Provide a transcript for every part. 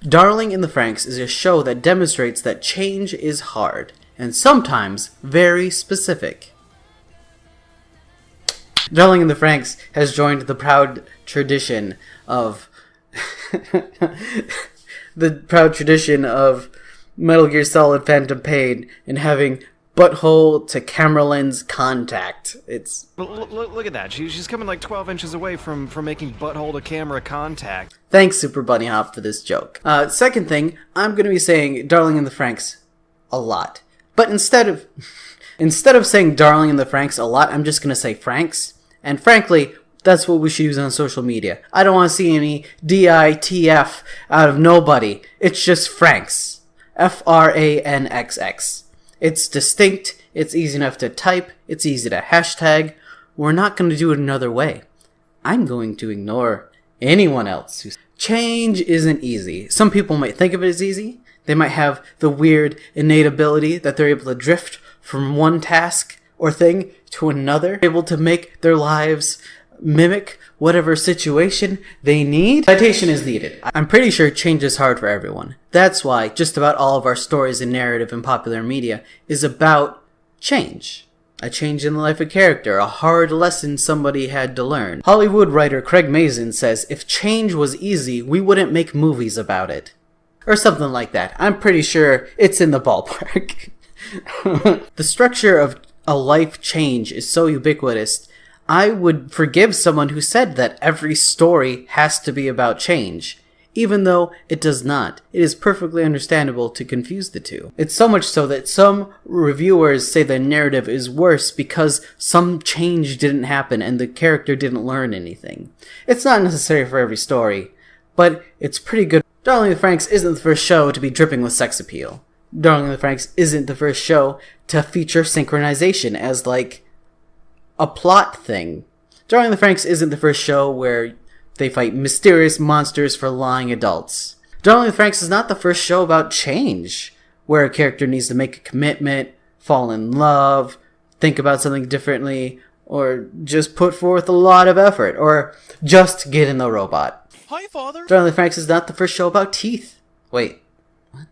Darling in the Franxx is a show that demonstrates that change is hard, and sometimes very specific. Darling in the Franxx has joined the proud tradition of Metal Gear Solid Phantom Pain and having butthole to camera lens contact. It's look at that. She's coming like 12 inches away from making butthole to camera contact. Thanks, Super Bunny Hop, for this joke. Second thing, I'm going to be saying Darling in the Franxx a lot. But instead of saying Darling in the Franxx a lot, I'm just going to say Franxx. And frankly, that's what we should use on social media. I don't want to see any DITF out of nobody. It's just Franxx. FRANXX. It's distinct, it's easy enough to type, it's easy to hashtag. We're not going to do it another way. I'm going to ignore anyone else who's... Change isn't easy. Some people might think of it as easy. They might have the weird innate ability that they're able to drift from one task or thing to another, able to make their lives mimic whatever situation they need. Citation is needed. I'm pretty sure change is hard for everyone. That's why just about all of our stories and narrative in popular media is about change. A change in the life of a character, a hard lesson somebody had to learn. Hollywood writer Craig Mazin says, if change was easy, we wouldn't make movies about it. Or something like that. I'm pretty sure it's in the ballpark. The structure of a life change is so ubiquitous, I would forgive someone who said that every story has to be about change, even though it does not. It is perfectly understandable to confuse the two. It's so much so that some reviewers say the narrative is worse because some change didn't happen and the character didn't learn anything. It's not necessary for every story, but it's pretty good. Darling in the Franxx isn't the first show to be dripping with sex appeal. Darling in the Franxx isn't the first show to feature synchronization as, like, a plot thing. Darling in the Franxx isn't the first show where they fight mysterious monsters for lying adults. Darling in the Franxx is not the first show about change, where a character needs to make a commitment, fall in love, think about something differently, or just put forth a lot of effort, or just get in the robot. Hi, Father! Darling in the Franxx is not the first show about teeth. Wait, what?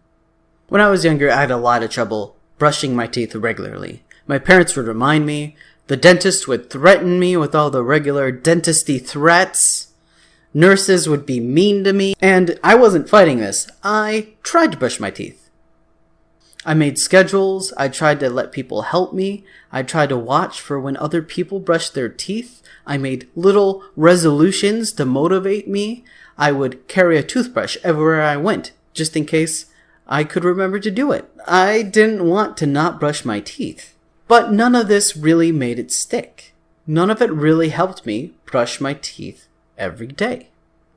When I was younger, I had a lot of trouble brushing my teeth regularly. My parents would remind me, the dentist would threaten me with all the regular dentisty threats. Nurses would be mean to me. And I wasn't fighting this. I tried to brush my teeth. I made schedules. I tried to let people help me. I tried to watch for when other people brushed their teeth. I made little resolutions to motivate me. I would carry a toothbrush everywhere I went, just in case I could remember to do it. I didn't want to not brush my teeth. But none of this really made it stick. None of it really helped me brush my teeth every day.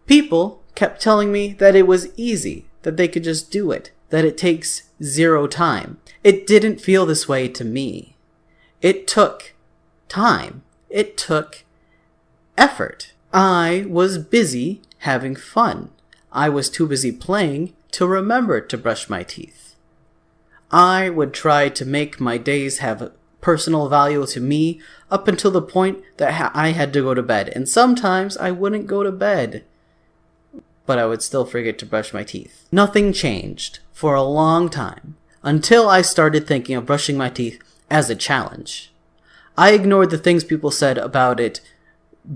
People kept telling me that it was easy, that they could just do it, that it takes 0 time. It didn't feel this way to me. It took time. It took effort. I was busy having fun. I was too busy playing to remember to brush my teeth. I would try to make my days have personal value to me up until the point that I had to go to bed. And sometimes I wouldn't go to bed, but I would still forget to brush my teeth. Nothing changed for a long time until I started thinking of brushing my teeth as a challenge. I ignored the things people said about it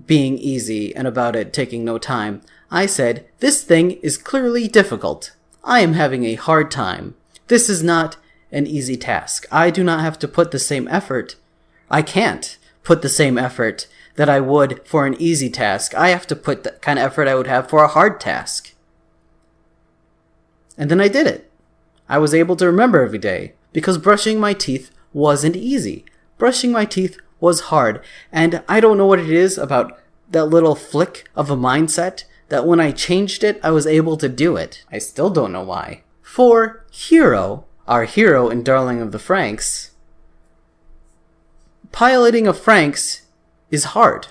being easy and about it taking no time. I said, this thing is clearly difficult. I am having a hard time. This is not an easy task. I do not have to put the same effort. I can't put the same effort that I would for an easy task. I have to put the kind of effort I would have for a hard task. And then I did it. I was able to remember every day because brushing my teeth wasn't easy. Brushing my teeth was hard. And I don't know what it is about that little flick of a mindset that when I changed it, I was able to do it. I still don't know why. For Hero, our hero in Darling of the Franxx, piloting a Franxx is hard.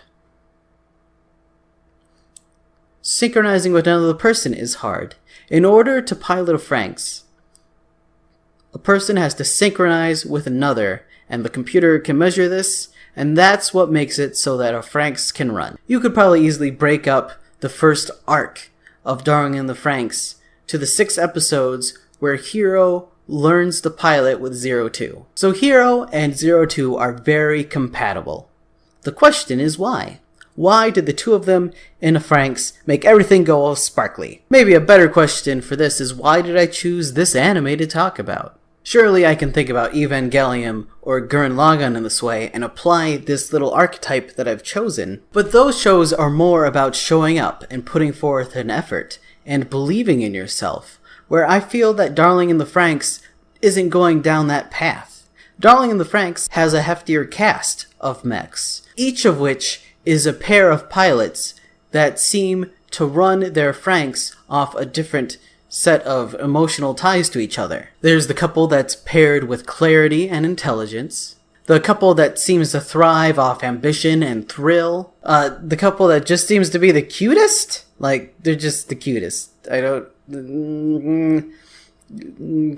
Synchronizing with another person is hard. In order to pilot a Franxx, a person has to synchronize with another, and the computer can measure this, and that's what makes it so that a Franxx can run. You could probably easily break up the first arc of Darling in the Franxx to the 6 episodes where Hero learns the pilot with 02. So Hero and 02 are very compatible. The question is why? Why did the two of them in a Franxx make everything go all sparkly? Maybe a better question for this is, why did I choose this anime to talk about? Surely I can think about Evangelion or Gurren Lagann in this way and apply this little archetype that I've chosen. But those shows are more about showing up and putting forth an effort and believing in yourself, where I feel that Darling in the Franxx isn't going down that path. Darling in the Franxx has a heftier cast of mechs, each of which is a pair of pilots that seem to run their Franxx off a different set of emotional ties to each other. There's the couple that's paired with clarity and intelligence, the couple that seems to thrive off ambition and thrill, the couple that just seems to be the cutest. Like, they're just the cutest. I don't...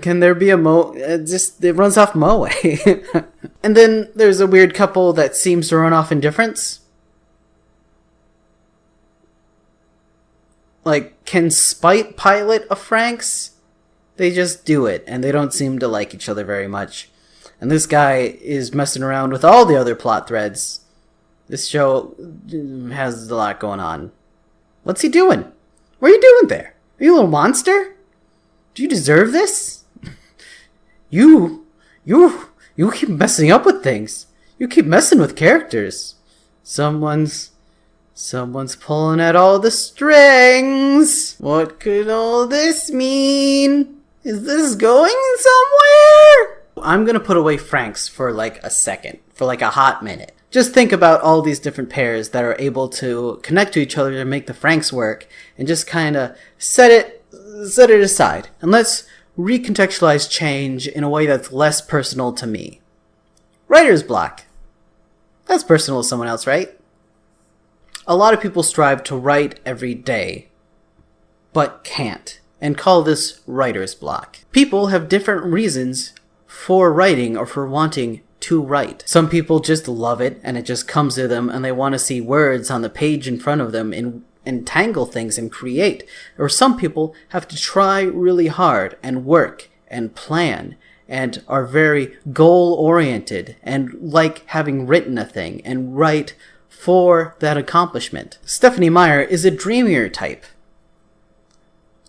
Can there be a it runs off moe. And then there's a weird couple that seems to run off indifference. Like, can Spite pilot a Franxx? They just do it, and they don't seem to like each other very much. And this guy is messing around with all the other plot threads. This show has a lot going on. What's he doing? What are you doing there? Are you a little monster? Do you deserve this? You keep messing up with things. You keep messing with characters. Someone's pulling at all the strings. What could all this mean? Is this going somewhere? I'm gonna put away Franxx for like a second, for like a hot minute. Just think about all these different pairs that are able to connect to each other to make the Franxx work, and just kind of set it aside. And let's recontextualize change in a way that's less personal to me. Writer's block. That's personal to someone else, right? A lot of people strive to write every day, but can't, and call this writer's block. People have different reasons for writing or for wanting to write. Some people just love it, and it just comes to them, and they want to see words on the page in front of them and entangle things and create. Or some people have to try really hard and work and plan and are very goal-oriented and like having written a thing and write for that accomplishment. Stephanie Meyer is a dreamier type.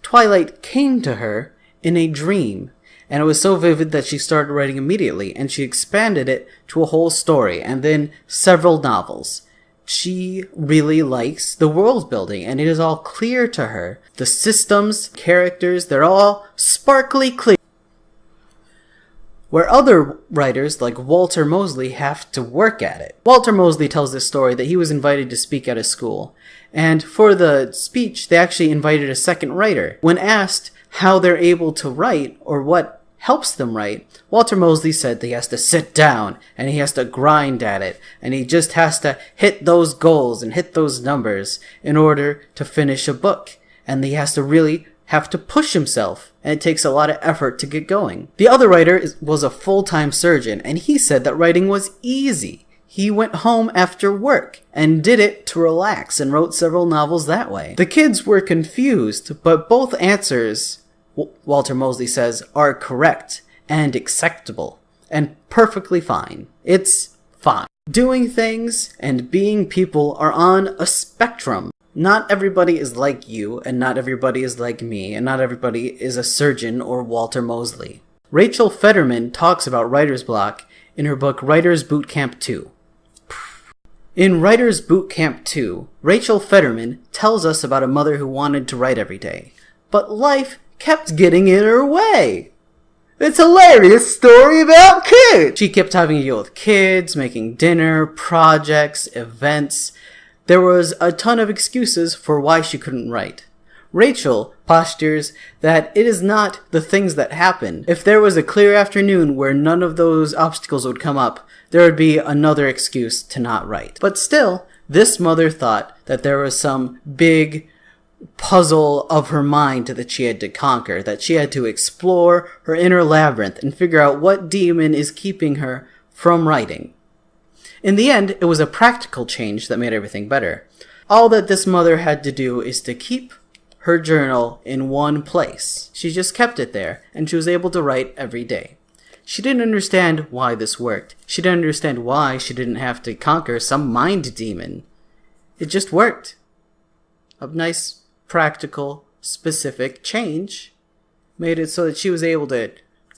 Twilight came to her in a dream, and it was so vivid that she started writing immediately, and she expanded it to a whole story, and then several novels. She really likes the world building, and it is all clear to her. The systems, characters, they're all sparkly clear. Where other writers, like Walter Mosley, have to work at it. Walter Mosley tells this story that he was invited to speak at a school, and for the speech, they actually invited a second writer. When asked how they're able to write, or what helps them write, Walter Mosley said that he has to sit down, and he has to grind at it, and he just has to hit those goals and hit those numbers in order to finish a book. And he has to really have to push himself, and it takes a lot of effort to get going. The other writer was a full-time surgeon, and he said that writing was easy. He went home after work and did it to relax and wrote several novels that way. The kids were confused, but both answers, Walter Mosley says, are correct and acceptable and perfectly fine. It's fine. Doing things and being people are on a spectrum. Not everybody is like you, and not everybody is like me, and not everybody is a surgeon or Walter Mosley. Rachel Federman talks about writer's block in her book Writer's Boot Camp 2. In Writer's Boot Camp 2, Rachel Federman tells us about a mother who wanted to write every day, but life kept getting in her way. It's a hilarious story about kids! She kept having to deal with kids, making dinner, projects, events. There was a ton of excuses for why she couldn't write. Rachel postures that it is not the things that happen. If there was a clear afternoon where none of those obstacles would come up, there would be another excuse to not write. But still, this mother thought that there was some big puzzle of her mind that she had to conquer, that she had to explore her inner labyrinth and figure out what demon is keeping her from writing. In the end, it was a practical change that made everything better. All that this mother had to do is to keep her journal in one place. She just kept it there, and she was able to write every day. She didn't understand why this worked. She didn't understand why she didn't have to conquer some mind demon. It just worked. A nice, practical, specific change made it so that she was able to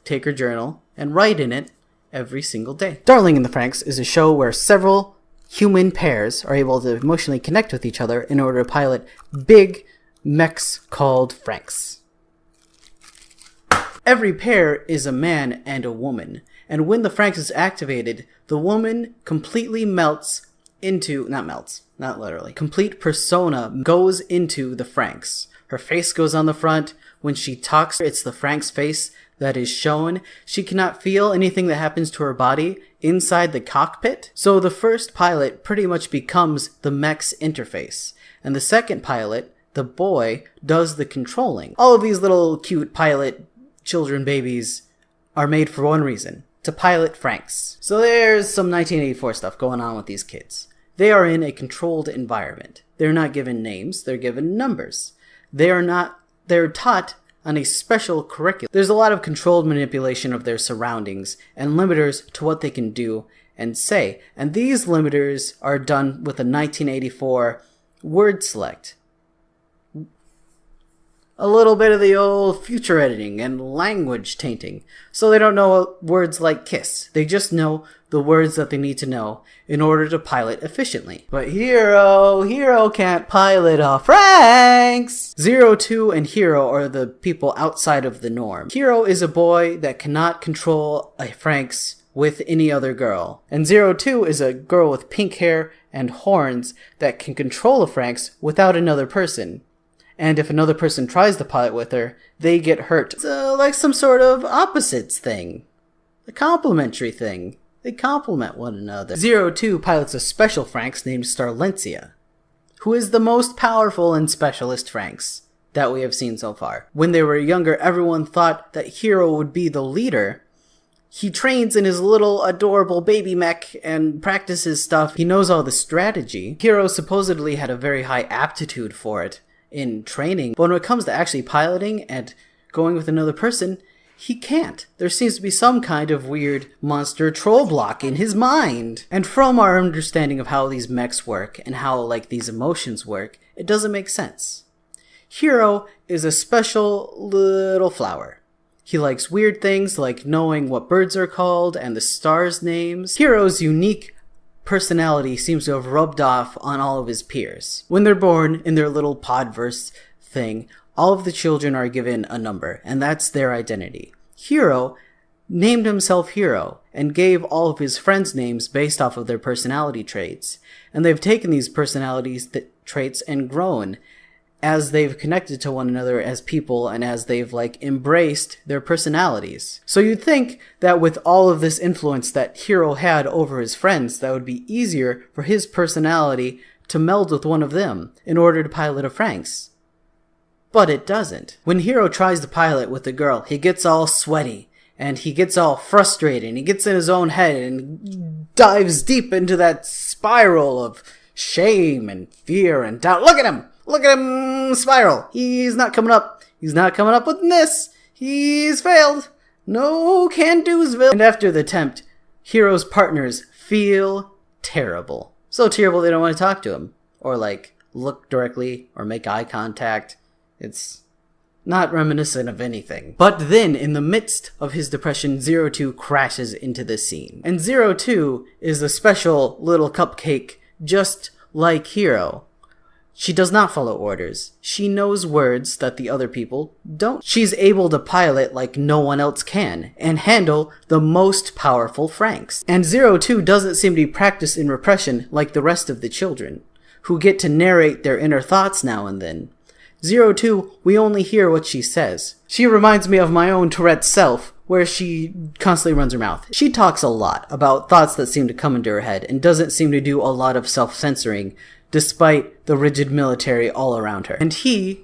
take her journal and write in it every single day. Darling in the Franxx is a show where several human pairs are able to emotionally connect with each other in order to pilot big mechs called Franxx. Every pair is a man and a woman, and when the Franxx is activated, the woman completely melts into, not literally, complete persona goes into the Franxx. Her face goes on the front. When she talks, it's the Franxx face that is shown. She cannot feel anything that happens to her body inside the cockpit. So the first pilot pretty much becomes the mech's interface. And the second pilot, the boy, does the controlling. All of these little cute pilot children babies are made for one reason: to pilot Franxx. So there's some 1984 stuff going on with these kids. They are in a controlled environment. They're not given names, they're given numbers. They're taught on a special curriculum. There's a lot of controlled manipulation of their surroundings and limiters to what they can do and say. And these limiters are done with a 1984 word select. A little bit of the old future editing and language tainting. So they don't know words like kiss. They just know the words that they need to know in order to pilot efficiently. But Hero can't pilot a Franxx! 02 and Hero are the people outside of the norm. Hero is a boy that cannot control a Franxx with any other girl. And 02 is a girl with pink hair and horns that can control a Franxx without another person. And if another person tries to pilot with her, they get hurt. It's like some sort of opposites thing. A complementary thing. They complement one another. 02 pilots a special Franxx named Starlencia, who is the most powerful and specialist Franxx that we have seen so far. When they were younger, everyone thought that Hero would be the leader. He trains in his little adorable baby mech and practices stuff. He knows all the strategy. Hero supposedly had a very high aptitude for it in training, but when it comes to actually piloting and going with another person, he can't. There seems to be some kind of weird monster troll block in his mind. And from our understanding of how these mechs work and how these emotions work, it doesn't make sense. Hero is a special little flower. He likes weird things like knowing what birds are called and the stars' names. Hero's unique personality seems to have rubbed off on all of his peers. When they're born in their little podverse thing, all of the children are given a number, and that's their identity. Hero named himself Hero and gave all of his friends names based off of their personality traits. And they've taken these personalities traits and grown as they've connected to one another as people and as they've embraced their personalities. So you'd think that with all of this influence that Hero had over his friends, that would be easier for his personality to meld with one of them in order to pilot a Franxx. But it doesn't. When Hero tries to pilot with the girl, he gets all sweaty, and he gets all frustrated, and he gets in his own head and dives deep into that spiral of shame and fear and doubt. Look at him! Look at him spiral! He's not coming up. He's not coming up with this. He's failed. No can-do'sville. And after the attempt, Hero's partners feel terrible. So terrible they don't want to talk to him. Or look directly or make eye contact. It's not reminiscent of anything. But then, in the midst of his depression, 02 crashes into the scene. And 02 is a special little cupcake just like Hero. She does not follow orders. She knows words that the other people don't. She's able to pilot like no one else can, and handle the most powerful Franxx. And 02 doesn't seem to be practiced in repression like the rest of the children, who get to narrate their inner thoughts now and then. 02, we only hear what she says. She reminds me of my own Tourette's self, where she constantly runs her mouth. She talks a lot about thoughts that seem to come into her head, and doesn't seem to do a lot of self-censoring, despite the rigid military all around her. And he,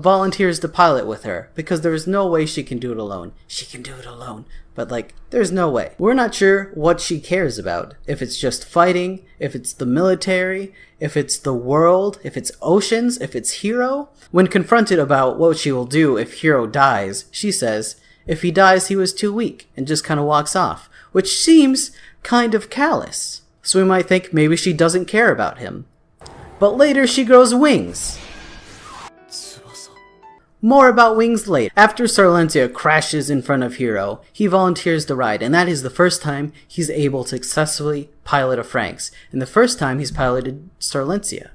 volunteers to pilot with her because there's no way she can do it alone. She can do it alone, but like, there's no way. We're not sure what she cares about. If it's just fighting, if it's the military, if it's the world, if it's oceans, if it's Hiro. When confronted about what she will do if Hiro dies, she says, if he dies, he was too weak, and just kind of walks off, which seems kind of callous. So we might think maybe she doesn't care about him. But later she grows wings. More about wings later. After Starlentia crashes in front of Hiro, he volunteers to ride, and that is the first time he's able to successfully pilot a Franxx, and the first time he's piloted Starlentia.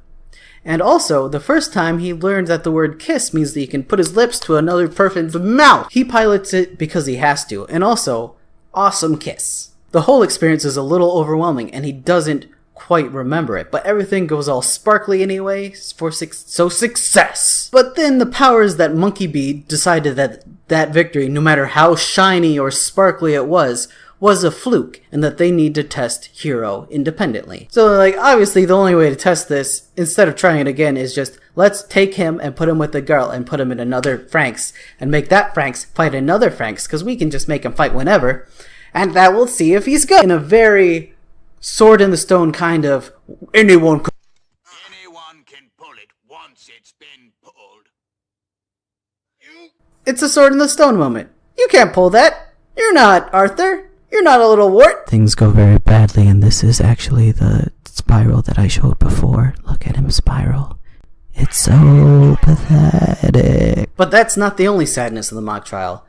And also, the first time he learned that the word kiss means that he can put his lips to another person's mouth. He pilots it because he has to, and also, awesome kiss. The whole experience is a little overwhelming, and he doesn't quite remember it, but everything goes all sparkly anyway, so success! But then the powers that Monkey Bee decided that that victory, no matter how shiny or sparkly it was a fluke, and that they need to test Hiro independently. So like, obviously the only way to test this, instead of trying it again, is just, let's take him and put him with a girl and put him in another Franxx, and make that Franxx fight another Franxx, because we can just make him fight whenever, and that will see if he's good. In a very sword in the stone kind of, anyone can pull it once it's been pulled. It's a sword in the stone moment. You can't pull that. You're not Arthur. You're not a little wart. Things go very badly, and this is actually the spiral that I showed before. Look at him spiral. It's so pathetic. But that's not the only sadness of the mock trial.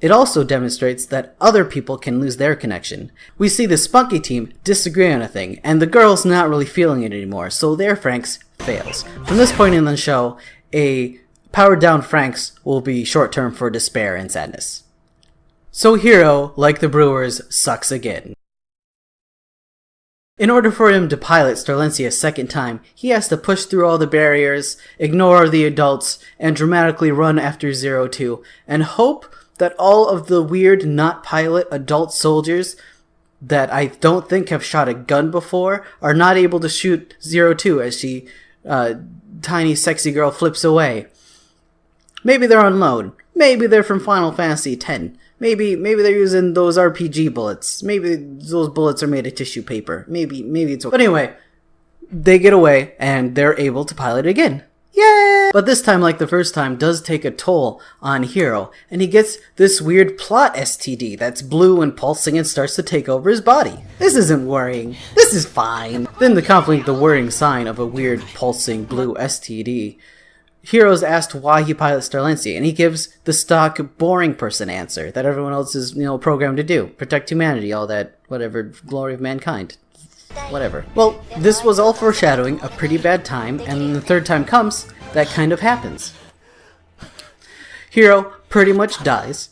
It also demonstrates that other people can lose their connection. We see the Spunky team disagree on a thing, and the girl's not really feeling it anymore, so their Franxx fails. From this point in the show, a powered down Franxx will be short term for despair and sadness. So Hiro, like the Brewers, sucks again. In order for him to pilot Starlentia a second time, he has to push through all the barriers, ignore the adults, and dramatically run after 02, and hope that all of the weird not pilot adult soldiers that I don't think have shot a gun before are not able to shoot 02 as she, tiny sexy girl, flips away. Maybe they're on loan. Maybe they're from Final Fantasy X. Maybe they're using those RPG bullets. Maybe those bullets are made of tissue paper. Maybe it's okay. But anyway, they get away and they're able to pilot again. Yay! But this time, like the first time, does take a toll on Hiro, and he gets this weird plot STD that's blue and pulsing and starts to take over his body. This isn't worrying. This is fine. Then the conflict, the worrying sign of a weird pulsing blue STD. Hiro's asked why he pilots Starlentia, and he gives the stock boring person answer that everyone else is, programmed to do. Protect humanity, all that, whatever, glory of mankind. Whatever. Well, this was all foreshadowing a pretty bad time, and when the third time comes, that kind of happens. Hiro pretty much dies.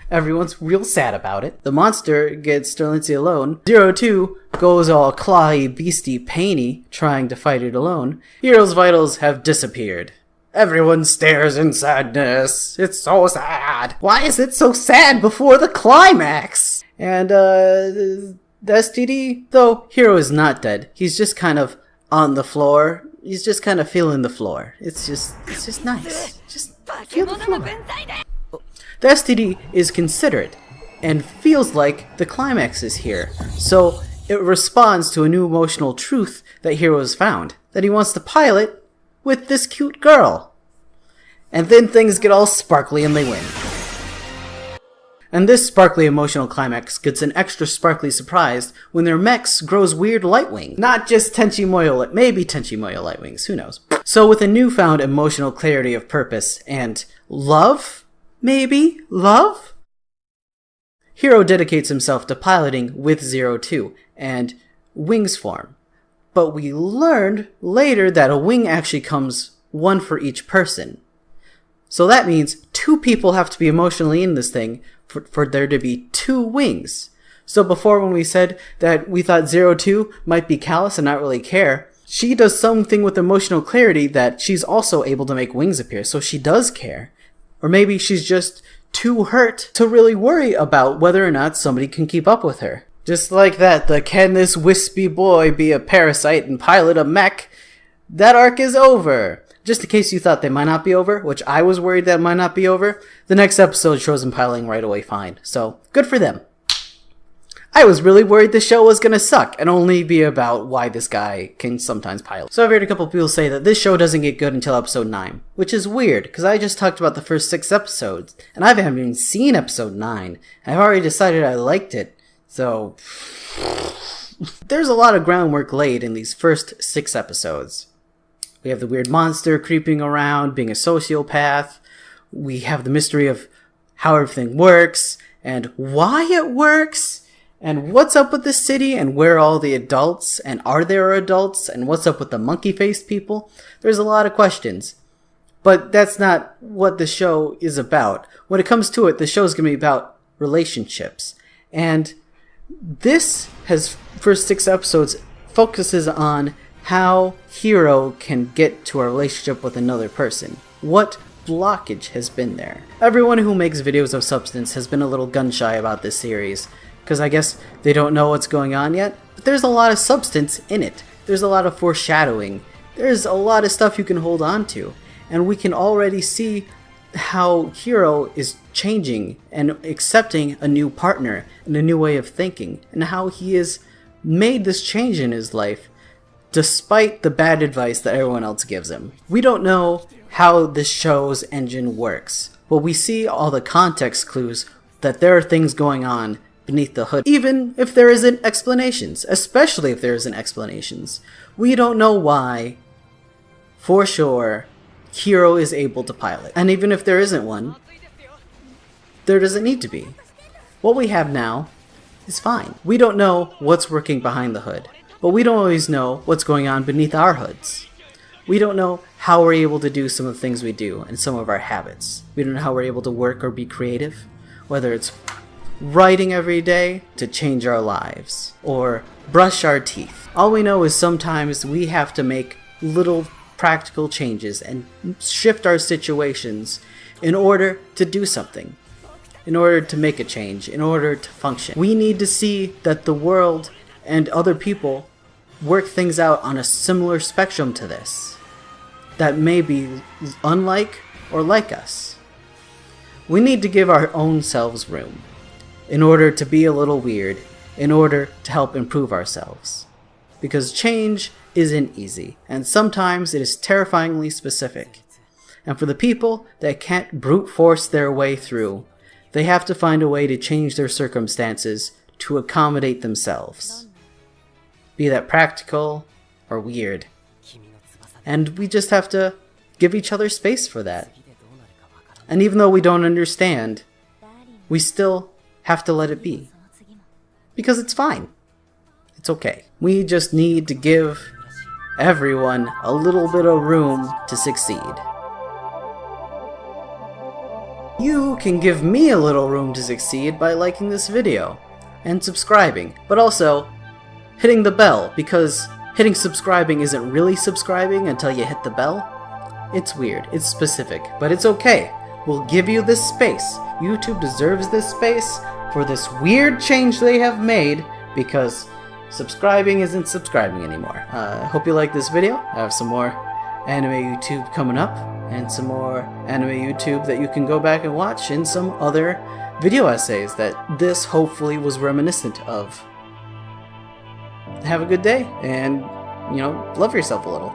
Everyone's real sad about it. The monster gets Starlentia alone. 02 goes all clawy, beastie, painy, trying to fight it alone. Hiro's vitals have disappeared. Everyone stares in sadness. It's so sad. Why is it so sad before the climax? And, the STD, though Hiro is not dead. He's just kind of on the floor. He's just kind of feeling the floor. It's just nice. Just feel the floor. The STD is considerate and feels like the climax is here. So it responds to a new emotional truth that Hiro has found. That he wants to pilot with this cute girl. And then things get all sparkly and they win. And this sparkly emotional climax gets an extra sparkly surprise when their mechs grows weird lightwing. Not just Tenchi Muyo, maybe Tenchi Muyo lightwings, who knows. So with a newfound emotional clarity of purpose and love? Maybe? Love? Hiro dedicates himself to piloting with 02 and wings form. But we learned later that a wing actually comes one for each person. So that means two people have to be emotionally in this thing for there to be two wings. So before, when we said that we thought 02 might be callous and not really care, she does something with emotional clarity that she's also able to make wings appear, so she does care. Or maybe she's just too hurt to really worry about whether or not somebody can keep up with her. Just like that, the can this wispy boy be a parasite and pilot a mech? That arc is over. just in case you thought they might not be over, which I was worried that might not be over, the next episode shows them piloting right away fine. So, good for them. I was really worried the show was gonna suck and only be about why this guy can sometimes pilot. So I've heard a couple people say that this show doesn't get good until episode 9, which is weird, because I just talked about the first 6 episodes, and I haven't even seen episode 9. I've already decided I liked it, so... There's a lot of groundwork laid in these first 6 episodes. We have the weird monster creeping around, being a sociopath. We have the mystery of how everything works, and why it works. And what's up with the city, and where are all the adults, and are there adults, and what's up with the monkey-faced people? There's a lot of questions. But that's not what the show is about. When it comes to it, the show's going to be about relationships. And this first 6 episodes focuses on how Hiro can get to a relationship with another person. What blockage has been there? Everyone who makes videos of Substance has been a little gun-shy about this series, because I guess they don't know what's going on yet. But there's a lot of substance in it. There's a lot of foreshadowing. There's a lot of stuff you can hold on to. And we can already see how Hiro is changing and accepting a new partner and a new way of thinking. And how he has made this change in his life despite the bad advice that everyone else gives him. We don't know how this show's engine works, but we see all the context clues that there are things going on beneath the hood, even if there isn't explanations, especially if there isn't explanations. We don't know why, for sure, Hiro is able to pilot. And even if there isn't one, there doesn't need to be. What we have now is fine. We don't know what's working behind the hood, but we don't always know what's going on beneath our hoods. We don't know how we're able to do some of the things we do and some of our habits. We don't know how we're able to work or be creative, whether it's writing every day to change our lives, or brush our teeth. All we know is sometimes we have to make little practical changes and shift our situations in order to do something, in order to make a change, in order to function. We need to see that the world and other people work things out on a similar spectrum to this, that may be unlike or like us. We need to give our own selves room, in order to be a little weird, in order to help improve ourselves. Because change isn't easy, and sometimes it is terrifyingly specific. And for the people that can't brute force their way through, they have to find a way to change their circumstances to accommodate themselves. Be that practical or weird. And we just have to give each other space for that. And even though we don't understand, we still have to let it be. Because it's fine. It's okay. We just need to give everyone a little bit of room to succeed. You can give me a little room to succeed by liking this video and subscribing, but also hitting the bell, because hitting subscribing isn't really subscribing until you hit the bell. It's weird, it's specific, but it's okay. We'll give you this space. YouTube deserves this space for this weird change they have made, because subscribing isn't subscribing anymore. Hope you like this video. I have some more anime YouTube coming up, and some more anime YouTube that you can go back and watch, and some other video essays that this hopefully was reminiscent of. Have a good day, and, love yourself a little.